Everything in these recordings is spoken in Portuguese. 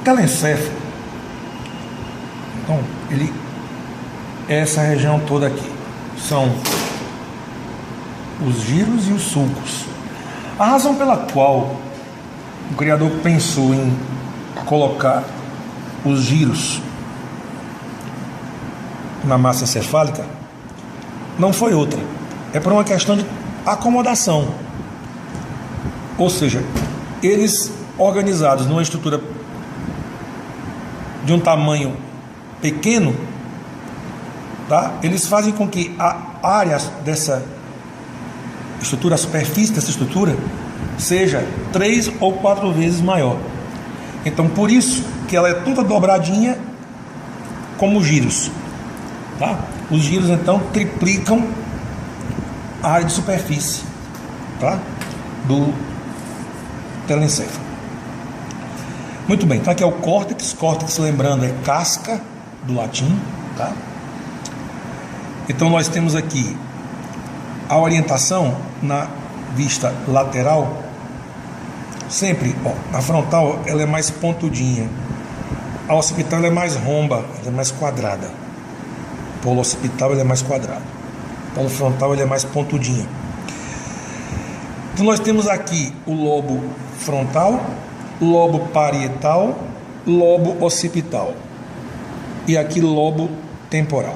telencéfalo, então, ele é essa região toda aqui. São os giros e os sulcos. A razão pela qual o criador pensou em colocar os giros na massa encefálica não foi outra. É por uma questão de acomodação. Ou seja, eles organizados numa estrutura de um tamanho pequeno, tá? Eles fazem com que a área dessa estrutura, a superfície dessa estrutura, seja 3 ou 4 vezes maior. Então, por isso que ela é toda dobradinha como giros, tá? Os giros, então, triplicam a área de superfície, tá? Do telencéfalo. Muito bem, então aqui é o córtex. Córtex, lembrando, é casca do latim, tá? Então nós temos aqui a orientação na vista lateral. Sempre, ó, a frontal ela é mais pontudinha, a occipital ela é mais romba, ela é mais quadrada. O polo occipital ele é mais quadrado, o polo frontal ele é mais pontudinho. Então nós temos aqui o lobo frontal, lobo parietal, lobo occipital e aqui lobo temporal.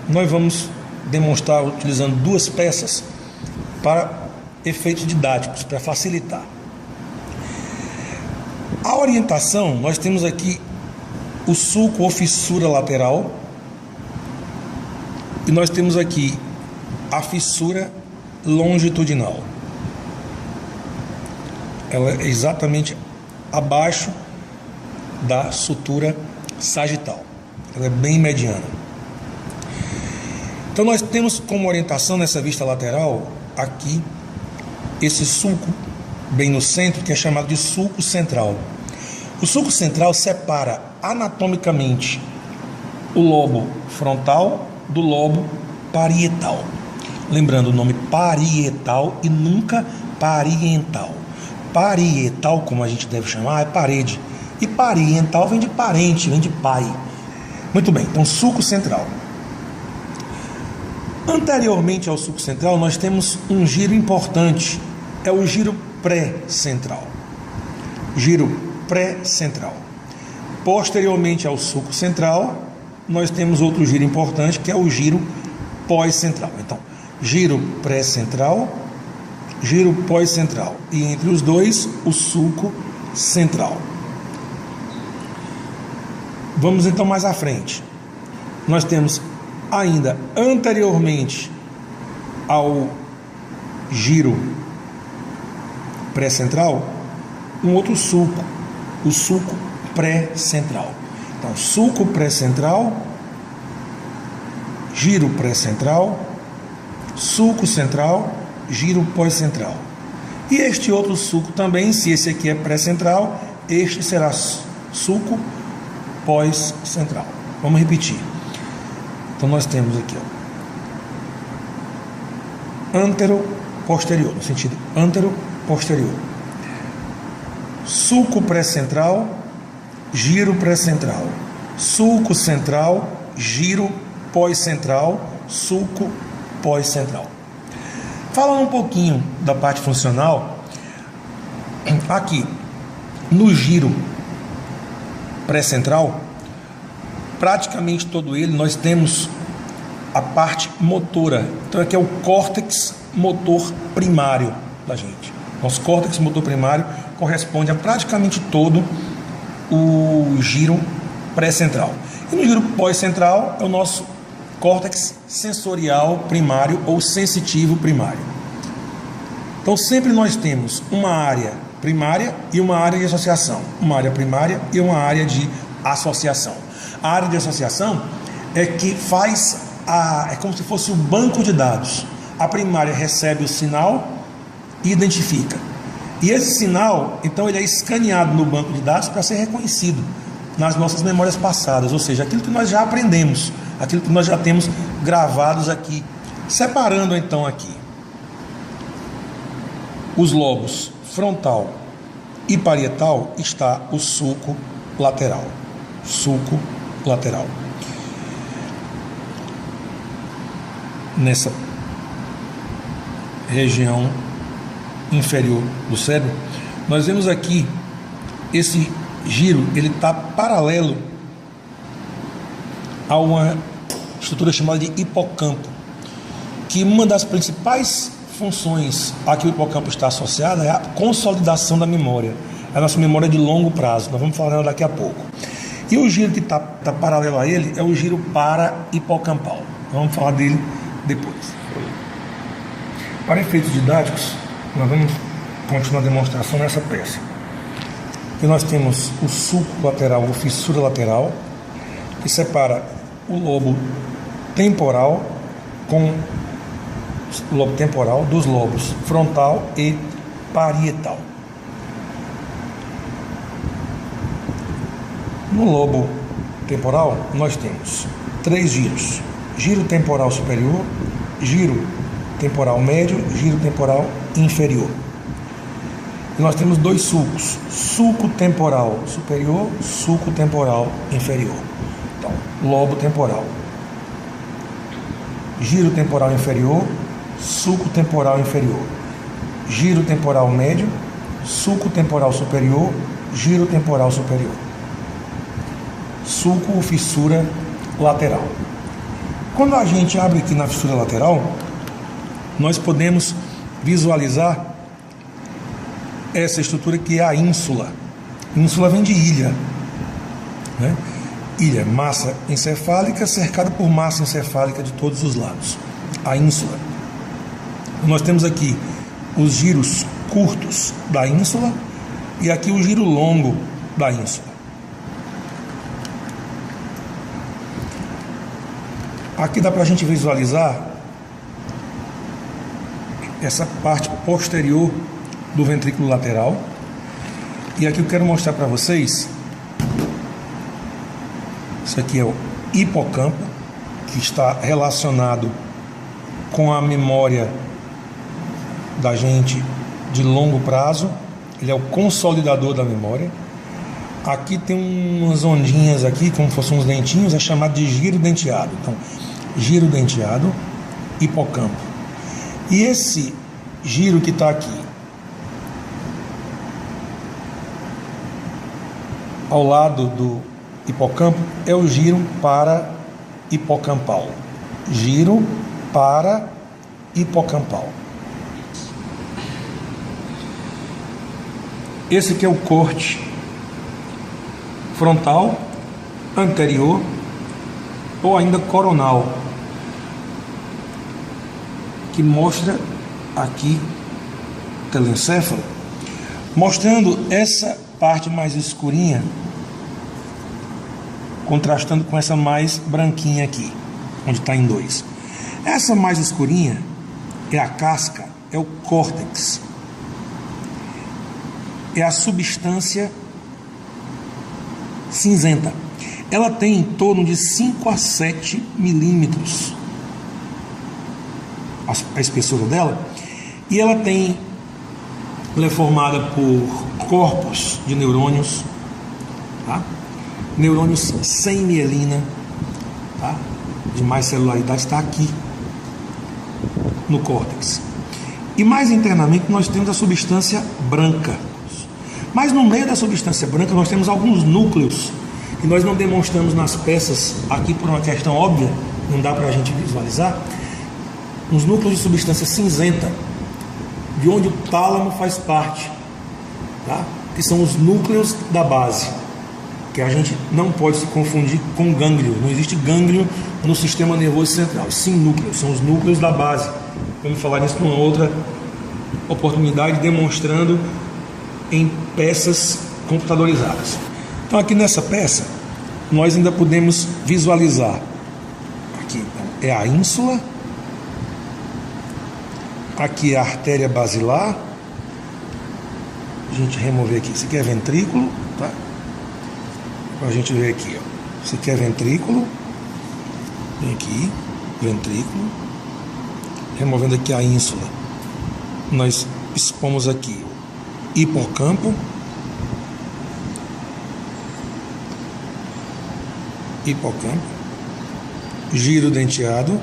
Nós vamos demonstrar utilizando duas peças para efeitos didáticos, para facilitar. A orientação, nós temos aqui o sulco ou fissura lateral e nós temos aqui a fissura longitudinal. Ela é exatamente abaixo da sutura sagital. Ela é bem mediana. Então nós temos como orientação nessa vista lateral aqui esse sulco bem no centro, que é chamado de sulco central. O sulco central separa anatomicamente o lobo frontal do lobo parietal. Lembrando o nome parietal e nunca pariental. Parietal, como a gente deve chamar, é parede. E pariental vem de parente, vem de pai. Muito bem, então sulco central. Anteriormente ao sulco central, nós temos um giro importante. É o giro pré-central. Giro pré-central. Posteriormente ao sulco central, nós temos outro giro importante, que é o giro pós-central. Então, giro pré-central, giro pós-central. E entre os dois, o sulco central. Vamos então mais à frente. Nós temos ainda anteriormente ao giro pré-central, um outro sulco, o sulco pré-central. Então, sulco pré-central, giro pré-central, sulco central, giro pós-central. E este outro sulco também, se esse aqui é pré-central, este será sulco pós-central. Vamos repetir. Então nós temos aqui, ó, antero-posterior, no sentido antero-posterior. Sulco pré-central, giro pré-central. Sulco central, giro pós-central, sulco pós-central. Falando um pouquinho da parte funcional, aqui no giro pré-central, praticamente todo ele, nós temos a parte motora. Então aqui é o córtex motor primário da gente. Nosso córtex motor primário corresponde a praticamente todo o giro pré-central. E no giro pós-central é o nosso córtex sensorial primário ou sensitivo primário. Então sempre nós temos uma área primária e uma área de associação. Uma área primária e uma área de associação. A área de associação é que faz é como se fosse um banco de dados. A primária recebe o sinal e identifica. E esse sinal, então, ele é escaneado no banco de dados para ser reconhecido nas nossas memórias passadas, ou seja, aquilo que nós já aprendemos, aquilo que nós já temos gravados aqui. Separando então aqui os lobos frontal e parietal, está o sulco lateral. Sulco lateral. Nessa região inferior do cérebro, nós vemos aqui esse giro, ele está paralelo a uma estrutura chamada de hipocampo, que uma das principais funções a que o hipocampo está associado é a consolidação da memória, a nossa memória de longo prazo. Nós vamos falar dela daqui a pouco. E o giro que está paralelo a ele é o giro para-hipocampal. Vamos falar dele depois. Para efeitos didáticos, nós vamos continuar a demonstração nessa peça. Aqui nós temos o sulco lateral, ou fissura lateral, que separa o lobo temporal com o lobo temporal dos lobos frontal e parietal. No lobo temporal, nós temos 3 giros: giro temporal superior, giro temporal médio, giro temporal inferior. E nós temos 2 sulcos: sulco temporal superior, sulco temporal inferior. Então, lobo temporal, giro temporal inferior, sulco temporal inferior, giro temporal médio, sulco temporal superior, giro temporal superior. Sulco ou fissura lateral. Quando a gente abre aqui na fissura lateral, nós podemos visualizar essa estrutura que é a ínsula. Ínsula vem de ilha, né? Ilha, massa encefálica cercada por massa encefálica de todos os lados. A ínsula. Nós temos aqui os giros curtos da ínsula e aqui o giro longo da ínsula. Aqui dá para a gente visualizar essa parte posterior do ventrículo lateral. E aqui eu quero mostrar para vocês, isso aqui é o hipocampo, que está relacionado com a memória da gente de longo prazo. Ele é o consolidador da memória. Aqui tem umas ondinhas aqui, como se fossem uns dentinhos, é chamado de giro denteado. Então, giro denteado, hipocampo. E esse giro que está aqui, ao lado do hipocampo, é o giro para hipocampal. Giro para hipocampal. Esse aqui é o corte frontal, anterior ou ainda coronal, que mostra aqui o telencéfalo, mostrando essa parte mais escurinha, contrastando com essa mais branquinha aqui, onde está em 2. Essa mais escurinha é a casca, é o córtex, é a substância cinzenta. Ela tem em torno de 5 a 7 milímetros a espessura dela, e ela é formada por corpos de neurônios, tá? Neurônios sem mielina, tá? De mais celularidade, está aqui no córtex. E mais internamente nós temos a substância branca. Mas no meio da substância branca nós temos alguns núcleos que nós não demonstramos nas peças aqui por uma questão óbvia, não dá para a gente visualizar. Uns núcleos de substância cinzenta, de onde o tálamo faz parte, tá? Que são os núcleos da base, que a gente não pode se confundir com gânglio. Não existe gânglio no sistema nervoso central, sim núcleos, são os núcleos da base. Vamos falar nisso numa outra oportunidade, demonstrando em peças computadorizadas. Então aqui nessa peça nós ainda podemos visualizar, aqui é a ínsula, aqui é a artéria basilar. A gente remover aqui, isso aqui é ventrículo, tá? A gente ver aqui, ó. Isso aqui é ventrículo, vem aqui, ventrículo, removendo aqui a ínsula, nós expomos aqui hipocampo, hipocampo, giro denteado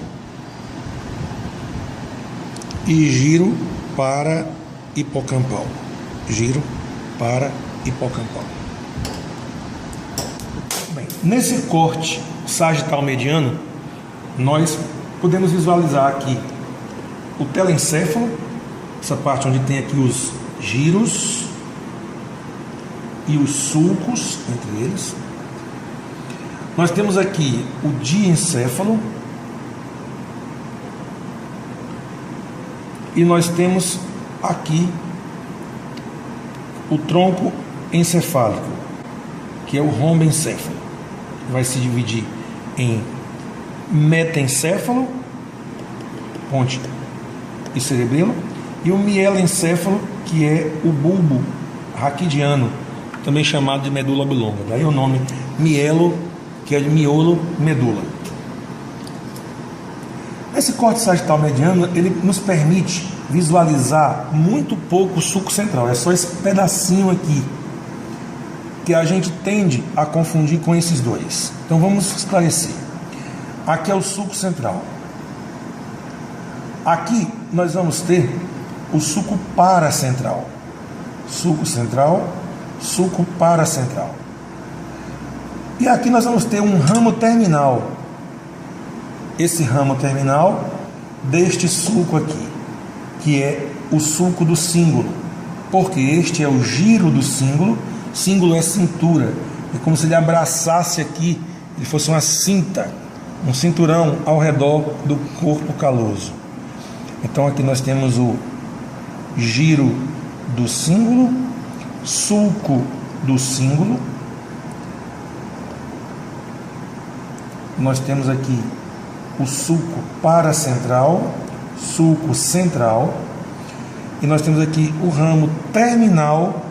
e giro para hipocampal. Giro para hipocampal. Bem, nesse corte sagital mediano, nós podemos visualizar aqui o telencéfalo, essa parte onde tem aqui os giros e os sulcos entre eles. Nós temos aqui o diencéfalo e nós temos aqui o tronco encefálico, que é o romboencéfalo. Vai se dividir em metencéfalo, ponte e cerebelo, e o mielencéfalo, que é o bulbo raquidiano, também chamado de medula oblonga. Daí o nome mielo, que é de miolo, medula. Esse corte sagital mediano, ele nos permite visualizar muito pouco o sulco central. É só esse pedacinho aqui que a gente tende a confundir com esses dois. Então vamos esclarecer. Aqui é o sulco central. Aqui nós vamos ter o sulco paracentral. Sulco central, sulco paracentral. E aqui nós vamos ter um ramo terminal. Esse ramo terminal deste sulco aqui, que é o sulco do cíngulo, porque este é o giro do cíngulo. Cíngulo é cintura, é como se ele abraçasse aqui, ele fosse uma cinta, um cinturão ao redor do corpo caloso. Então aqui nós temos o giro do cíngulo, sulco do cíngulo. Nós temos aqui o sulco paracentral, sulco central, e nós temos aqui o ramo terminal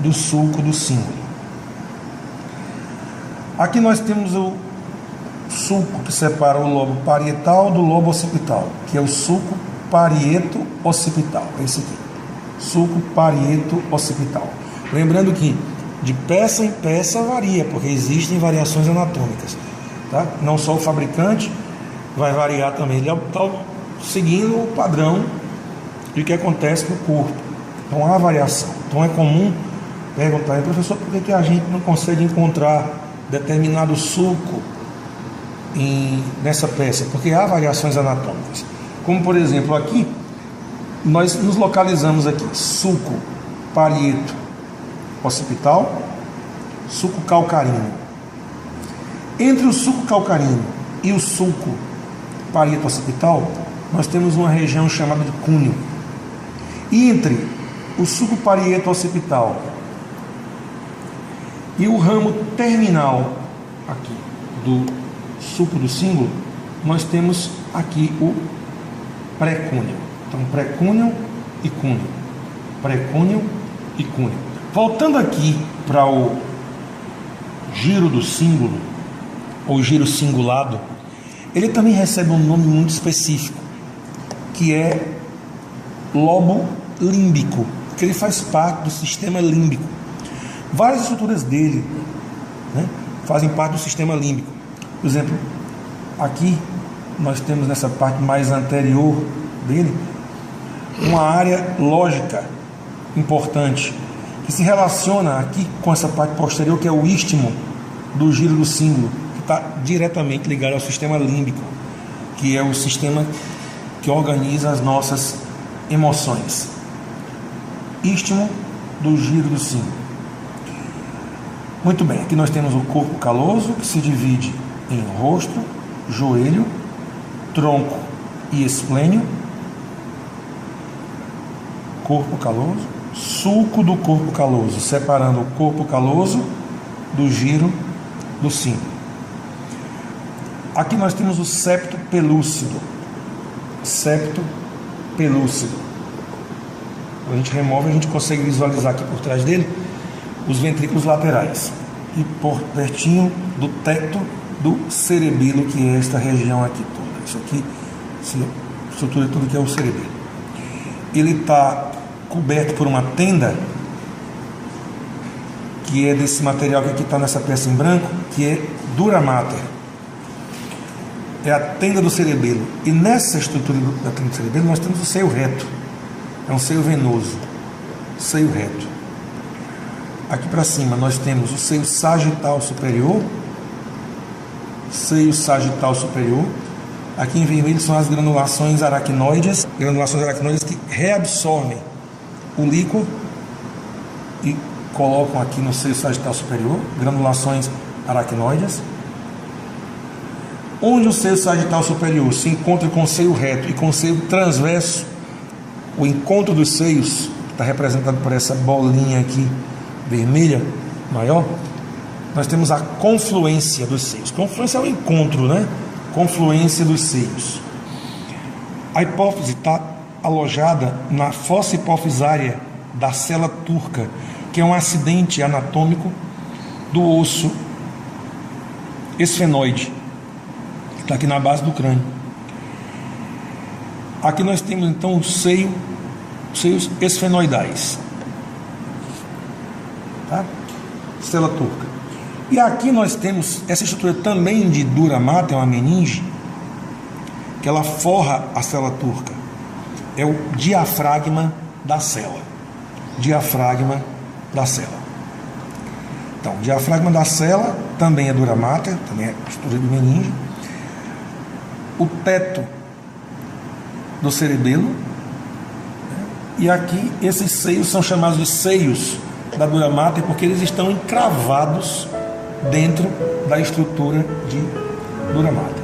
do sulco do cíngulo. Aqui nós temos o sulco que separa o lobo parietal do lobo occipital, que é o sulco parieto-occipital. Esse aqui, sulco parieto-occipital. Lembrando que de peça em peça varia, porque existem variações anatômicas, tá? Não só o fabricante vai variar também, ele está seguindo o padrão de que acontece no corpo. Então há variação. Então é comum perguntar, professor, por que a gente não consegue encontrar determinado sulco nessa peça? Porque há variações anatômicas. Como por exemplo aqui, nós nos localizamos aqui, sulco parieto occipital, sulco calcaríneo. Entre o sulco calcaríneo e o sulco parieto occipital, nós temos uma região chamada de cúneo. E entre o sulco parieto occipital e o ramo terminal aqui do sulco do cíngulo, nós temos aqui o pré-cúneo. Então, pré-cúneo e cúneo. Pré-cúneo e cúneo. Voltando aqui para o giro do cíngulo, ou giro cingulado, ele também recebe um nome muito específico, que é lobo límbico, que ele faz parte do sistema límbico. Várias estruturas dele, né, fazem parte do sistema límbico. Por exemplo, aqui nós temos nessa parte mais anterior dele uma área lógica importante que se relaciona aqui com essa parte posterior, que é o istmo do giro do cíngulo, que está diretamente ligado ao sistema límbico, que é o sistema que organiza as nossas emoções. Istmo do giro do cíngulo. Muito bem, aqui nós temos o corpo caloso, que se divide em rosto, joelho, tronco e esplênio. Corpo caloso, sulco do corpo caloso, separando o corpo caloso do giro do cíngulo. Aqui nós temos o septo pelúcido. Septo pelúcido. Quando a gente remove, a gente consegue visualizar aqui por trás dele os ventrículos laterais e por pertinho do teto do cerebelo, que é esta região aqui toda. Isso aqui, essa estrutura tudo que é o cerebelo. Ele está coberto por uma tenda, que é desse material que aqui está nessa peça em branco, que é dura mater é a tenda do cerebelo, e nessa estrutura da tenda do cerebelo nós temos o seio reto, é um seio venoso, seio reto. Aqui para cima nós temos o seio sagital superior, seio sagital superior. Aqui em vermelho são as granulações aracnoides que reabsorvem o líquor e colocam aqui no seio sagital superior, granulações aracnoides. Onde o seio sagital superior se encontra com o seio reto e com o seio transverso, o encontro dos seios, que está representado por essa bolinha aqui vermelha maior, nós temos a confluência dos seios. Confluência é o encontro, né? Confluência dos seios. A hipófise está alojada na fossa hipofisária da cela turca, que é um acidente anatômico do osso esfenoide, que está aqui na base do crânio. Aqui nós temos então os seios esfenoidais, tá? Cela turca. E aqui nós temos essa estrutura também de dura mater, uma meninge, que ela forra a cela turca. É o diafragma da cela. Diafragma da cela. Então, o diafragma da cela também é dura mater, também é estrutura de meninge. O teto do cerebelo. E aqui esses seios são chamados de seios da dura mater porque eles estão encravados dentro da estrutura de dura mater.